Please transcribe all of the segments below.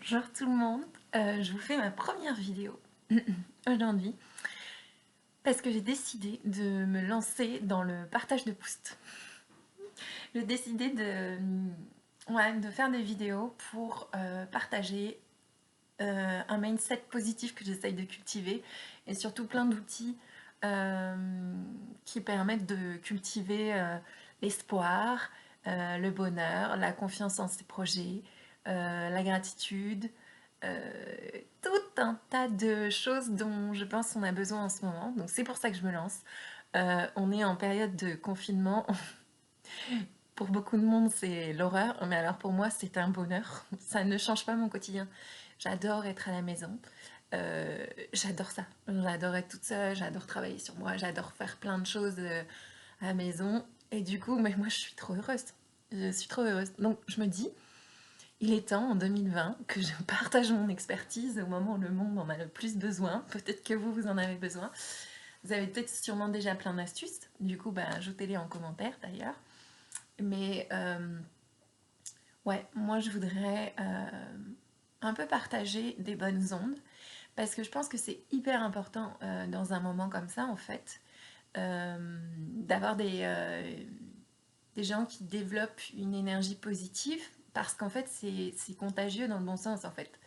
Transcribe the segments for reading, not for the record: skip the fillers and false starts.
Bonjour tout le monde, je vous fais ma première vidéo aujourd'hui parce que j'ai décidé de me lancer dans le partage de boost. J'ai décidé de faire des vidéos pour partager un mindset positif que j'essaye de cultiver et surtout plein d'outils qui permettent de cultiver l'espoir, le bonheur, la confiance en ses projets, la gratitude, tout un tas de choses dont je pense qu'on a besoin en ce moment. Donc c'est pour ça que je me lance. On est en période de confinement. Pour beaucoup de monde, c'est l'horreur, mais alors pour moi, c'est un bonheur. Ça ne change pas mon quotidien. J'adore être à la maison. J'adore ça. J'adore être toute seule, j'adore travailler sur moi, j'adore faire plein de choses à la maison. Et du coup, mais moi, je suis trop heureuse. Je suis trop heureuse. Donc, je me dis, il est temps en 2020 que je partage mon expertise au moment où le monde en a le plus besoin. Peut-être que vous en avez besoin. Vous avez peut-être sûrement déjà plein d'astuces. Du coup, bah, ajoutez-les en commentaire d'ailleurs. Mais ouais, moi je voudrais un peu partager des bonnes ondes parce que je pense que c'est hyper important dans un moment comme ça en fait d'avoir des gens qui développent une énergie positive parce qu'en fait c'est contagieux dans le bon sens en fait.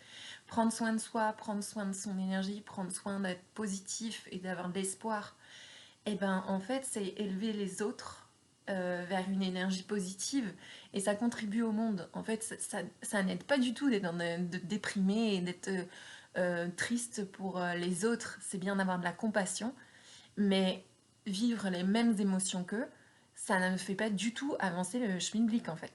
Prendre soin de soi, prendre soin de son énergie, prendre soin d'être positif et d'avoir de l'espoir, et ben en fait c'est élever les autres vers une énergie positive et ça contribue au monde. En fait ça n'aide pas du tout de déprimer et d'être triste pour les autres. C'est bien d'avoir de la compassion, mais vivre les mêmes émotions qu'eux, ça ne fait pas du tout avancer le schmilblick en fait.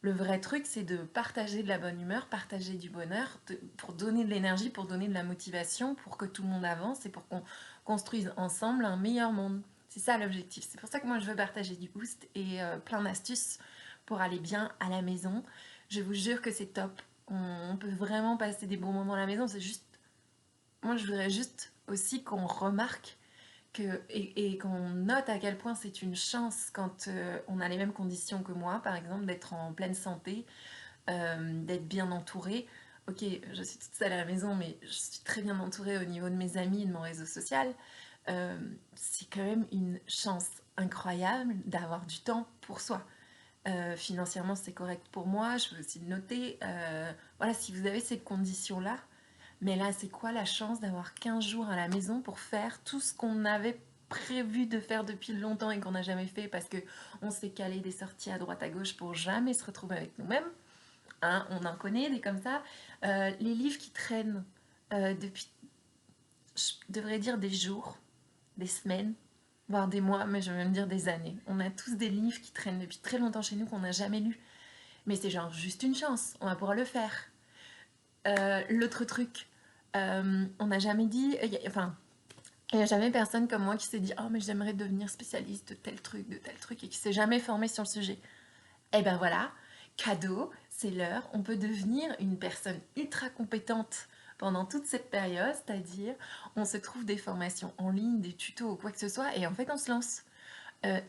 Le vrai truc, c'est de partager de la bonne humeur, partager du bonheur, pour donner de l'énergie, pour donner de la motivation, pour que tout le monde avance et pour qu'on construise ensemble un meilleur monde. C'est ça l'objectif. C'est pour ça que moi, je veux partager du boost et plein d'astuces pour aller bien à la maison. Je vous jure que c'est top. On peut vraiment passer des bons moments à la maison. C'est juste... Moi, je voudrais juste aussi qu'on remarque et qu'on note à quel point c'est une chance quand on a les mêmes conditions que moi, par exemple, d'être en pleine santé, d'être bien entourée. Ok, je suis toute seule à la maison, mais je suis très bien entourée au niveau de mes amis et de mon réseau social. C'est quand même une chance incroyable d'avoir du temps pour soi. Financièrement, c'est correct pour moi. Je veux aussi le noter. Voilà, si vous avez ces conditions-là, mais là, c'est quoi la chance d'avoir 15 jours à la maison pour faire tout ce qu'on avait prévu de faire depuis longtemps et qu'on n'a jamais fait parce que on s'est calé des sorties à droite à gauche pour jamais se retrouver avec nous-mêmes. Hein, on en connaît des comme ça. Les livres qui traînent depuis, je devrais dire des jours, des semaines, voire des mois, mais je vais même dire des années. On a tous des livres qui traînent depuis très longtemps chez nous qu'on n'a jamais lus. Mais c'est genre juste une chance, on va pouvoir le faire. L'autre truc, on n'a jamais dit, enfin, il n'y a jamais personne comme moi qui s'est dit oh mais j'aimerais devenir spécialiste de tel truc et qui s'est jamais formé sur le sujet. Et ben voilà, cadeau, c'est l'heure, on peut devenir une personne ultra compétente pendant toute cette période, c'est-à-dire on se trouve des formations en ligne, des tutos ou quoi que ce soit et en fait on se lance.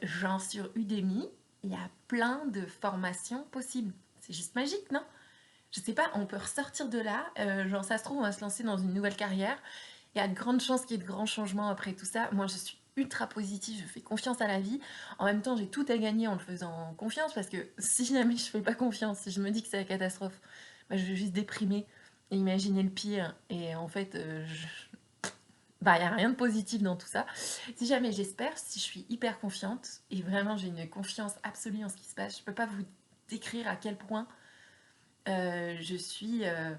Genre sur Udemy, il y a plein de formations possibles. C'est juste magique, non? Je sais pas, on peut ressortir de là, genre ça se trouve on va se lancer dans une nouvelle carrière, il y a de grandes chances qu'il y ait de grands changements après tout ça. Moi je suis ultra positive, je fais confiance à la vie, en même temps j'ai tout à gagner en le faisant confiance parce que si jamais je fais pas confiance, si je me dis que c'est la catastrophe, bah, je vais juste déprimer et imaginer le pire et en fait bah, il n'y a rien de positif dans tout ça. Si jamais j'espère, si je suis hyper confiante et vraiment j'ai une confiance absolue en ce qui se passe, je peux pas vous décrire à quel point je suis, je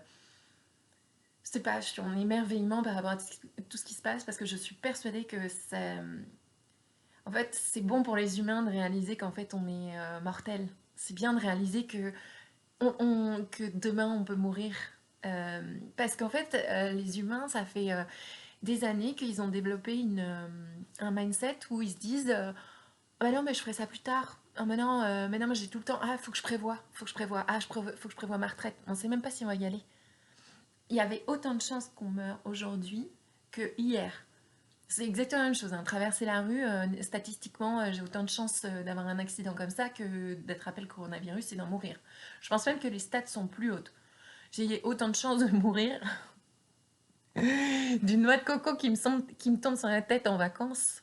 sais pas, je suis en émerveillement par rapport à tout ce qui se passe parce que je suis persuadée que ça, en fait, c'est bon pour les humains de réaliser qu'en fait on est mortel. C'est bien de réaliser que, que demain on peut mourir. Parce qu'en fait, les humains, ça fait des années qu'ils ont développé un mindset où ils se disent ah bah non, mais je ferai ça plus tard. Ah mais non, mais j'ai tout le temps. Ah, faut que je prévoie, faut que je prévoie. Ah, faut que je prévoie ma retraite. On sait même pas si on va y aller. Il y avait autant de chances qu'on meure aujourd'hui que hier. C'est exactement la même chose. Hein. Traverser la rue, statistiquement, j'ai autant de chances d'avoir un accident comme ça que d'attraper le coronavirus et d'en mourir. Je pense même que les stats sont plus hautes. j'ai autant de chances de mourir d'une noix de coco qui me tombe sur la tête en vacances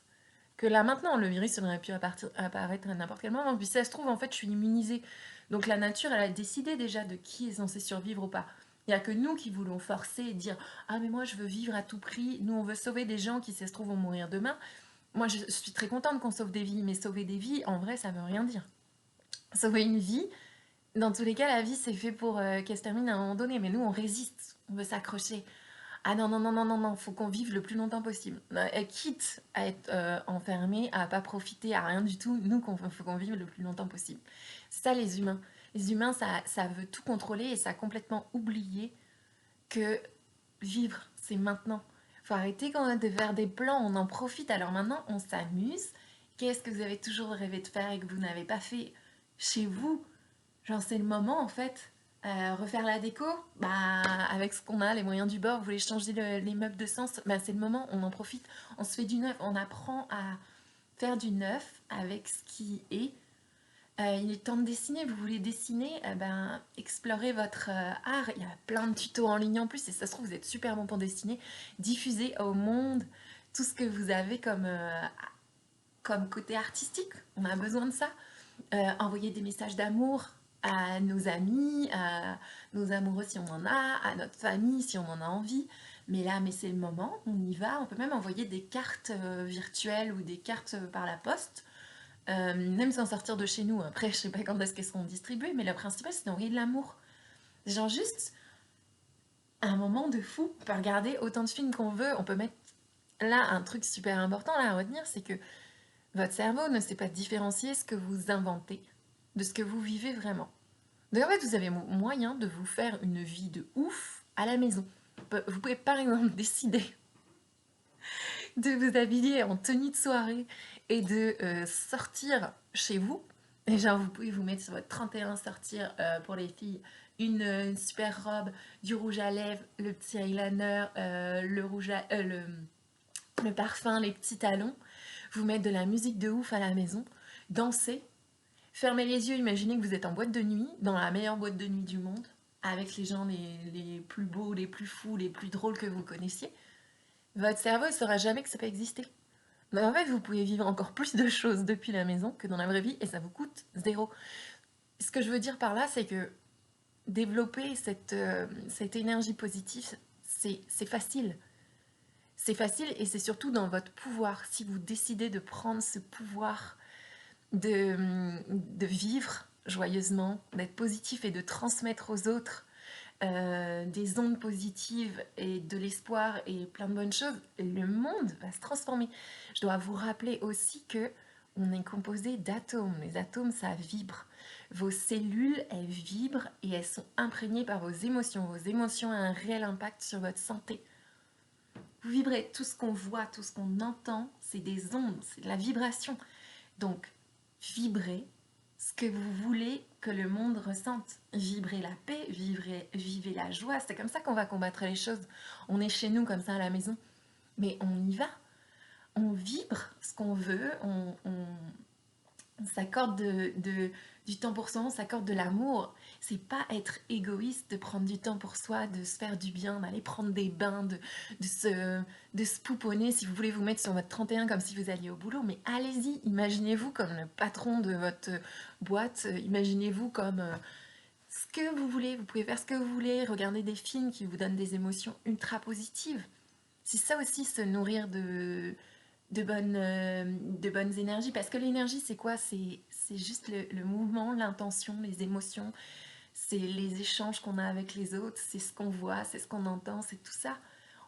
que là maintenant. Le virus il aurait pu apparaître à n'importe quel moment. Puis si ça se trouve, en fait, je suis immunisée. Donc la nature, elle a décidé déjà de qui est censé survivre ou pas. Il n'y a que nous qui voulons forcer et dire ah mais moi je veux vivre à tout prix. Nous on veut sauver des gens qui, si ça se trouve, vont mourir demain. Moi je suis très contente qu'on sauve des vies, mais sauver des vies, en vrai, ça veut rien dire. Sauver une vie, dans tous les cas, la vie c'est fait pour qu'elle se termine à un moment donné. Mais nous on résiste, on veut s'accrocher. Ah non, non, non, non, non, non, faut qu'on vive le plus longtemps possible. Quitte à être enfermé, à pas profiter, à rien du tout, nous, faut qu'on vive le plus longtemps possible. C'est ça les humains. Les humains, ça veut tout contrôler et ça a complètement oublié que vivre, c'est maintenant. Faut arrêter quand même de faire des plans, on en profite. Alors maintenant, on s'amuse. Qu'est-ce que vous avez toujours rêvé de faire et que vous n'avez pas fait chez vous? Genre, c'est le moment en fait. Refaire la déco, bah, avec ce qu'on a, les moyens du bord, vous voulez changer les meubles de sens, bah, c'est le moment, on en profite, on se fait du neuf, on apprend à faire du neuf avec ce qui est. Il est temps de dessiner, vous voulez dessiner, ben, explorez votre art, il y a plein de tutos en ligne en plus, et ça se trouve, vous êtes super bon pour dessiner, diffusez au monde tout ce que vous avez comme côté artistique, on a besoin de ça. Envoyer des messages d'amour à nos amis, à nos amoureux si on en a, à notre famille si on en a envie. Mais là, mais c'est le moment, on y va. On peut même envoyer des cartes virtuelles ou des cartes par la poste, même sans sortir de chez nous. Après, je sais pas quand est-ce qu'elles seront distribuées, mais le principal, c'est d'envoyer de l'amour. Genre juste un moment de fou. On peut regarder autant de films qu'on veut. On peut mettre là un truc super important là à retenir, c'est que votre cerveau ne sait pas différencier ce que vous inventez de ce que vous vivez vraiment. Donc en fait, vous avez moyen de vous faire une vie de ouf à la maison. Vous pouvez par exemple décider de vous habiller en tenue de soirée et de sortir chez vous. Et genre, vous pouvez vous mettre sur votre 31, sortir pour les filles une super robe, du rouge à lèvres, le petit eyeliner, le parfum, les petits talons. Vous mettre de la musique de ouf à la maison, danser. Fermez les yeux, imaginez que vous êtes en boîte de nuit, dans la meilleure boîte de nuit du monde, avec les gens les plus beaux, les plus fous, les plus drôles que vous connaissiez. Votre cerveau ne saura jamais que ça peut exister. Mais en fait, vous pouvez vivre encore plus de choses depuis la maison que dans la vraie vie et ça vous coûte zéro. Ce que je veux dire par là, c'est que développer cette énergie positive, c'est facile. C'est facile et c'est surtout dans votre pouvoir. Si vous décidez de prendre ce pouvoir de vivre joyeusement, d'être positif et de transmettre aux autres des ondes positives et de l'espoir et plein de bonnes choses, le monde va se transformer. Je dois vous rappeler aussi que on est composé d'atomes. Les atomes, ça vibre. Vos cellules, elles vibrent et elles sont imprégnées par vos émotions. Vos émotions ont un réel impact sur votre santé. Vous vibrez, tout ce qu'on voit, tout ce qu'on entend, c'est des ondes, c'est de la vibration. Donc, vibrez ce que vous voulez que le monde ressente. Vibrez la paix, vivez la joie. C'est comme ça qu'on va combattre les choses. On est chez nous comme ça à la maison. Mais on y va. On vibre ce qu'on veut. On s'accorde du temps pour soi, on s'accorde de l'amour. C'est pas être égoïste de prendre du temps pour soi, de se faire du bien, d'aller prendre des bains, de se pouponner. Si vous voulez vous mettre sur votre 31 comme si vous alliez au boulot, mais allez-y, imaginez-vous comme le patron de votre boîte, imaginez-vous comme ce que vous voulez, vous pouvez faire ce que vous voulez, regarder des films qui vous donnent des émotions ultra positives. C'est ça aussi, se nourrir de bonnes énergies. Parce que l'énergie, c'est quoi? C'est juste le mouvement, l'intention, les émotions, c'est les échanges qu'on a avec les autres, c'est ce qu'on voit, c'est ce qu'on entend, c'est tout ça.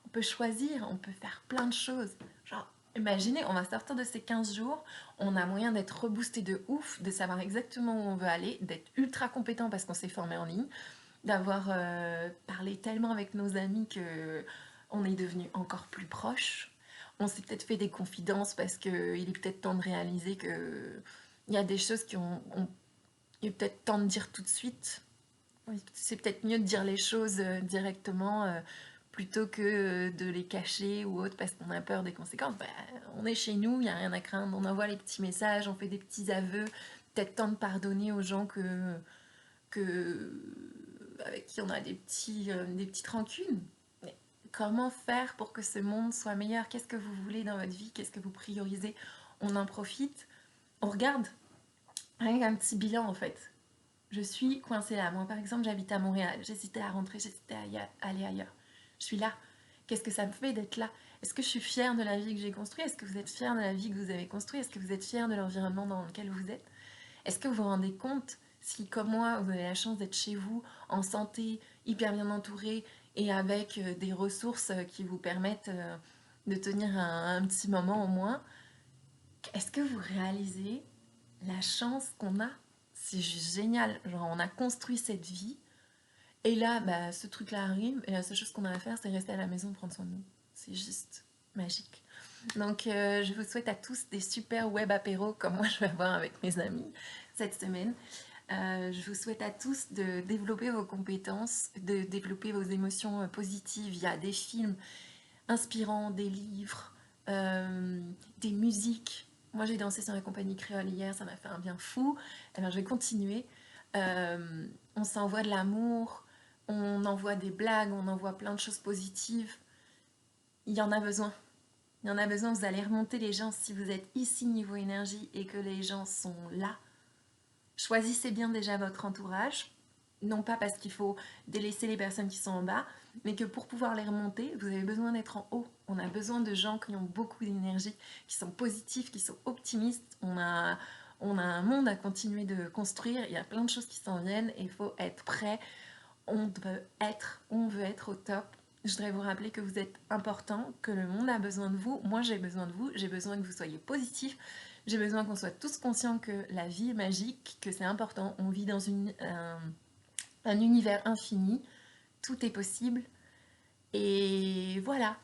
On peut choisir, on peut faire plein de choses. Genre, imaginez, on va sortir de ces 15 jours, on a moyen d'être reboosté de ouf, de savoir exactement où on veut aller, d'être ultra compétent parce qu'on s'est formé en ligne, d'avoir parlé tellement avec nos amis que on est devenu encore plus proches. On s'est peut-être fait des confidences parce qu'il est peut-être temps de réaliser que il y a des choses il est peut-être temps de dire tout de suite. C'est peut-être mieux de dire les choses directement plutôt que de les cacher ou autre parce qu'on a peur des conséquences. Bah, on est chez nous, il n'y a rien à craindre. On envoie les petits messages, on fait des petits aveux. Peut-être temps de pardonner aux gens que avec qui on a des petites rancunes. Mais comment faire pour que ce monde soit meilleur? Qu'est-ce que vous voulez dans votre vie? Qu'est-ce que vous priorisez? On en profite, on regarde avec un petit bilan en fait. Je suis coincée là. Moi par exemple, j'habite à Montréal. J'hésitais à rentrer, j'hésitais à aller ailleurs. Je suis là. Qu'est-ce que ça me fait d'être là? Est-ce que je suis fière de la vie que j'ai construite? Est-ce que vous êtes fière de la vie que vous avez construite? Est-ce que vous êtes fière de l'environnement dans lequel vous êtes? Est-ce que vous vous rendez compte si, comme moi, vous avez la chance d'être chez vous, en santé, hyper bien entouré et avec des ressources qui vous permettent de tenir un petit moment au moins, est-ce que vous réalisez la chance qu'on a? C'est juste génial. Genre, on a construit cette vie et là, bah, ce truc-là arrive et la seule chose qu'on a à faire, c'est rester à la maison, prendre soin de nous. C'est juste magique. Donc, je vous souhaite à tous des super web apéros comme moi je vais avoir avec mes amis cette semaine. Je vous souhaite à tous de développer vos compétences, de développer vos émotions positives via des films inspirants, des livres, des musiques. Moi j'ai dansé sur la compagnie créole hier, ça m'a fait un bien fou. Eh bien, je vais continuer. On s'envoie de l'amour, on envoie des blagues, on envoie plein de choses positives. Il y en a besoin. Il y en a besoin, vous allez remonter les gens si vous êtes ici niveau énergie et que les gens sont là. Choisissez bien déjà votre entourage, non pas parce qu'il faut délaisser les personnes qui sont en bas, mais que pour pouvoir les remonter, vous avez besoin d'être en haut. On a besoin de gens qui ont beaucoup d'énergie, qui sont positifs, qui sont optimistes. On a un monde à continuer de construire, il y a plein de choses qui s'en viennent et il faut être prêt. On veut être au top. Je voudrais vous rappeler que vous êtes important, que le monde a besoin de vous. Moi, j'ai besoin de vous. J'ai besoin que vous soyez positifs. J'ai besoin qu'on soit tous conscients que la vie est magique, que c'est important. On vit dans un univers infini. Tout est possible. Et voilà.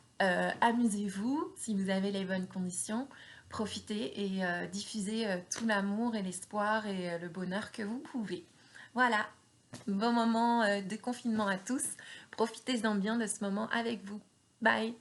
Amusez-vous si vous avez les bonnes conditions. Profitez et diffusez tout l'amour et l'espoir et le bonheur que vous pouvez. Voilà. Bon moment de confinement à tous. Profitez-en bien de ce moment avec vous. Bye!